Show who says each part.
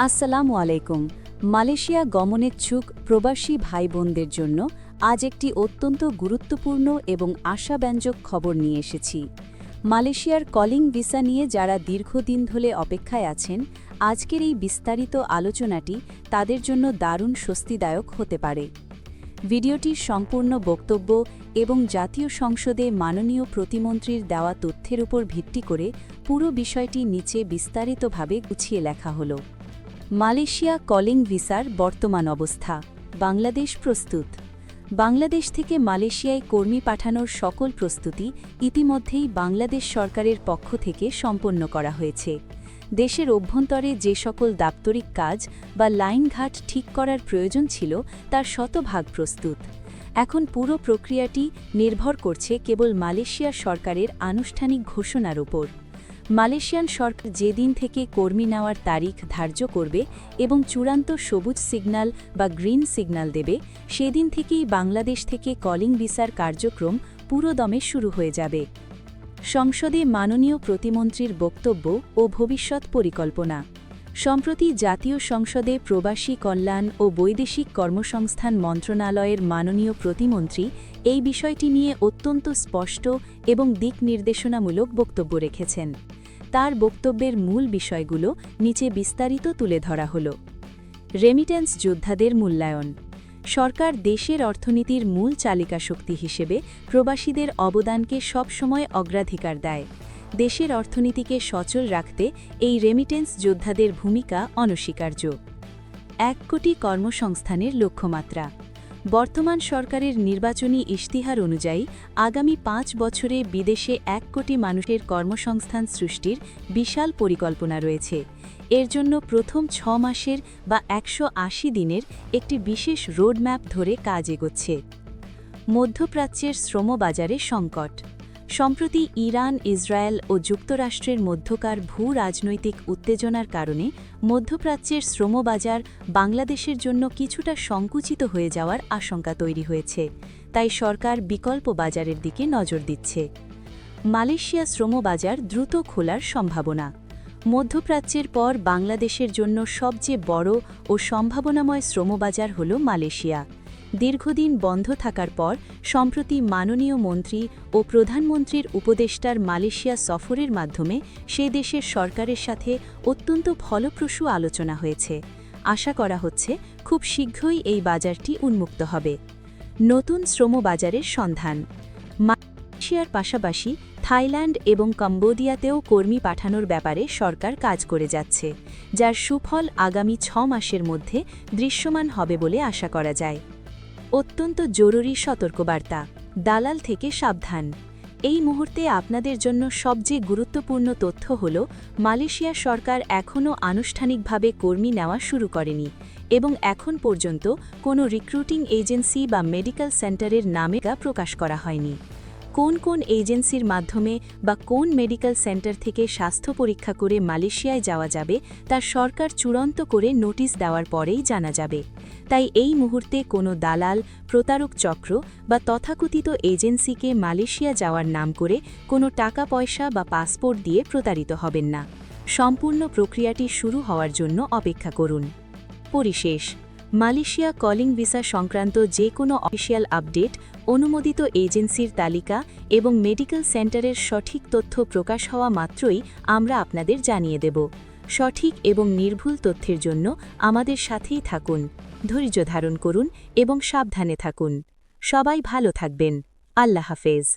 Speaker 1: আসসালামু আলাইকুম। মালয়েশিয়া গমনেচ্ছুক প্রবাসী ভাই বোনদের জন্য আজ একটি অত্যন্ত গুরুত্বপূর্ণ এবং আশাব্যঞ্জক খবর নিয়ে এসেছি। মালয়েশিয়ার কলিং ভিসা নিয়ে যারা দীর্ঘদিন ধরে অপেক্ষায় আছেন, আজকের এই বিস্তারিত আলোচনাটি তাদের জন্য দারুণ স্বস্তিদায়ক হতে পারে। ভিডিওটির সম্পূর্ণ বক্তব্য এবং জাতীয় সংসদে মাননীয় প্রতিমন্ত্রীর দেওয়া তথ্যের উপর ভিত্তি করে পুরো বিষয়টি নিচে বিস্তারিতভাবে গুছিয়ে লেখা হলো। মালয়েশিয়া কলিং ভিসার বর্তমান অবস্থা। বাংলাদেশ প্রস্তুত। বাংলাদেশ থেকে মালয়েশিয়ায় কর্মী পাঠানোর সকল প্রস্তুতি ইতিমধ্যেই বাংলাদেশ সরকারের পক্ষ থেকে সম্পন্ন করা হয়েছে। দেশের অভ্যন্তরে যে সকল দাপ্তরিক কাজ বা লাইনঘাট ঠিক করার প্রয়োজন ছিল তার শতভাগ প্রস্তুত। এখন পুরো প্রক্রিয়াটি নির্ভর করছে কেবল মালয়েশিয়া সরকারের আনুষ্ঠানিক ঘোষণার উপর। মালয়েশিয়ান সরকার যেদিন থেকে কর্মী নেওয়ার তারিখ ধার্য করবে এবং চূড়ান্ত সবুজ সিগন্যাল বা গ্রিন সিগন্যাল দেবে, সেদিন থেকেই বাংলাদেশ থেকে কলিং ভিসার কার্যক্রম পুরোদমে শুরু হয়ে যাবে। সংসদে মাননীয় প্রতিমন্ত্রীর বক্তব্য ও ভবিষ্যৎ পরিকল্পনা। সম্প্রতি জাতীয় সংসদে প্রবাসী কল্যাণ ও বৈদেশিক কর্মসংস্থান মন্ত্রণালয়ের মাননীয় প্রতিমন্ত্রী এই বিষয়টি নিয়ে অত্যন্ত স্পষ্ট এবং দিক নির্দেশনামূলক বক্তব্য রেখেছেন। তার বক্তব্যের মূল বিষয়গুলো নিচে বিস্তারিত তুলে ধরা হল। রেমিটেন্স যোদ্ধাদের মূল্যায়ন। সরকার দেশের অর্থনীতির মূল চালিকা শক্তি হিসেবে প্রবাসীদের অবদানকে সবসময় অগ্রাধিকার দেয়। দেশের অর্থনীতিকে সচল রাখতে এই রেমিটেন্স যোদ্ধাদের ভূমিকা অনস্বীকার্য। ১ কোটি কর্মসংস্থানের লক্ষ্যমাত্রা। বর্তমান সরকারের নির্বাচনী ইশতিহার অনুযায়ী আগামী ৫ বছরে বিদেশে ১ কোটি মানুষের কর্মসংস্থান সৃষ্টির বিশাল পরিকল্পনা রয়েছে। এর জন্য প্রথম ৬ মাসের বা ১৮০ দিনের একটি বিশেষ রোডম্যাপ ধরে কাজ এগোচ্ছে। মধ্যপ্রাচ্যের শ্রমবাজারে সংকট। সম্প্রতি ইরান, ইসরায়েল ও যুক্তরাষ্ট্রের মধ্যকার ভূ-রাজনৈতিক উত্তেজনার কারণে মধ্যপ্রাচ্যের শ্রমবাজার বাংলাদেশের জন্য কিছুটা সংকুচিত হয়ে যাওয়ার আশঙ্কা তৈরি হয়েছে। তাই সরকার বিকল্প বাজারের দিকে নজর দিচ্ছে। মালয়েশিয়া শ্রমবাজার দ্রুত খোলার সম্ভাবনা। মধ্যপ্রাচ্যের পর বাংলাদেশের জন্য সবচেয়ে বড় ও সম্ভাবনাময় শ্রমবাজার হল মালয়েশিয়া। দীর্ঘদিন বন্ধ থাকার পর সম্প্রতি মাননীয় মন্ত্রী ও প্রধানমন্ত্রীর উপদেষ্টার মালয়েশিয়া সফরের মাধ্যমে সে দেশের সরকারের সাথে অত্যন্ত ফলপ্রসূ আলোচনা হয়েছে। আশা করা হচ্ছে খুব শীঘ্রই এই বাজারটি উন্মুক্ত হবে। নতুন শ্রমবাজারের সন্ধান। মালয়েশিয়ার পাশাপাশি থাইল্যান্ড এবং কম্বোডিয়াতেও কর্মী পাঠানোর ব্যাপারে সরকার কাজ করে যাচ্ছে, যার সুফল আগামী ৬ মাসের মধ্যে দৃশ্যমান হবে বলে আশা করা যায়। অত্যন্ত জরুরি সতর্কবার্তা। দালাল থেকে সাবধান। এই মুহূর্তে আপনাদের জন্য সবচেয়ে গুরুত্বপূর্ণ তথ্য হল মালয়েশিয়া সরকার এখনও আনুষ্ঠানিকভাবে কর্মী নেওয়া শুরু করেনি এবং এখন পর্যন্ত কোনো রিক্রুটিং এজেন্সি বা মেডিকেল সেন্টারের নামে প্রকাশ করা হয়নি। কোন কোন এজেন্সির মাধ্যমে বা কোন মেডিকেল সেন্টার থেকে স্বাস্থ্য পরীক্ষা করে মালয়েশিয়ায় যাওয়া যাবে তা সরকার চূড়ান্ত করে নোটিশ দেওয়ার পরেই জানা যাবে। তাই এই মুহূর্তে কোনো দালাল, প্রতারক চক্র বা তথাকথিত এজেন্সিকে মালয়েশিয়া যাওয়ার নাম করে কোনো টাকা পয়সা বা পাসপোর্ট দিয়ে প্রতারিত হবেন না। সম্পূর্ণ প্রক্রিয়াটি শুরু হওয়ার জন্য অপেক্ষা করুন। পরিশেষ, মালয়েশিয়া কলিং ভিসা সংক্রান্ত যে কোনো অফিসিয়াল আপডেট, অনুমোদিত এজেন্সির তালিকা এবং মেডিকেল সেন্টারের সঠিক তথ্য প্রকাশ হওয়া মাত্রই আমরা আপনাদের জানিয়ে দেব। সঠিক এবং নির্ভুল তথ্যের জন্য আমাদের সাথেই থাকুন, ধৈর্য ধারণ করুন এবং সাবধানে থাকুন। সবাই ভালো থাকবেন। আল্লাহ হাফেজ।